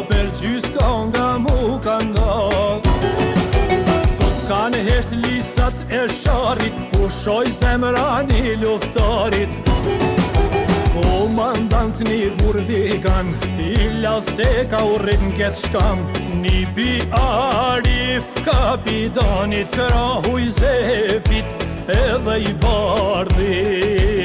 për gjyska nga mu kanë sot kanë hesht lisat e sharit, pushoj zemra një luftarit. Komandant një burvigan, ila se ka urrit n'ket shkam, një bi Arif kapitanit, krahuj zefit edhe i bardhit.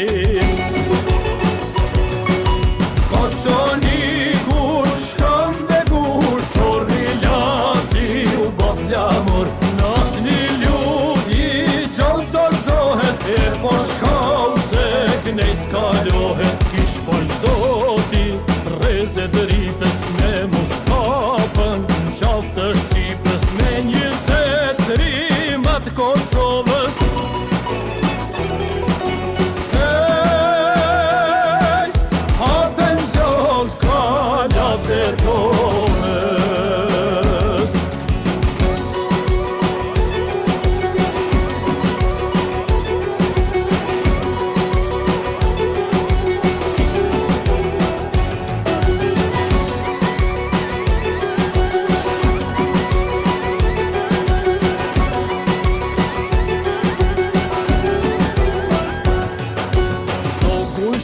Ka qoni kur shkam dhe kur qorri lazi u ba flamur, nas një lut i gjallë dorzohet, e po shkau se knej skalohet. Kish fol zoti reze dritës me Mustafën, qaftë të Shqipës me 20 rimat Kosovës.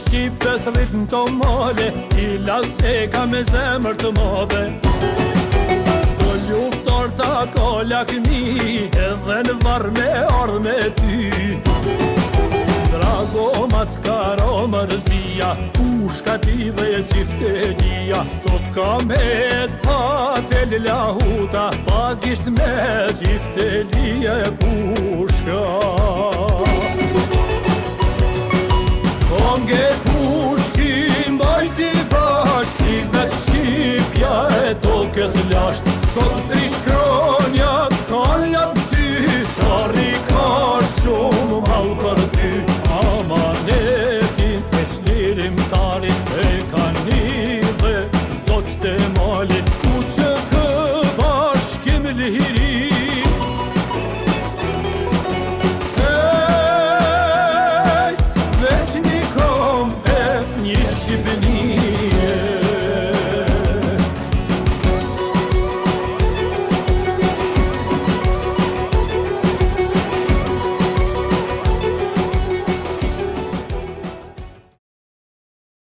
Shqipës rritën të male, ila se ka me zemër të madhe. Shto luftar ta ka lakmi, edhe në varë me ardhë me ty. Drago maskaro mërzia, pushka ti dhe qiftelia, sot ka me t'patel lahuta, pagisht me qiftelia e pushka. Konge pushkim bajti bashkë, si vetë Shqipja e tokës lasht, sot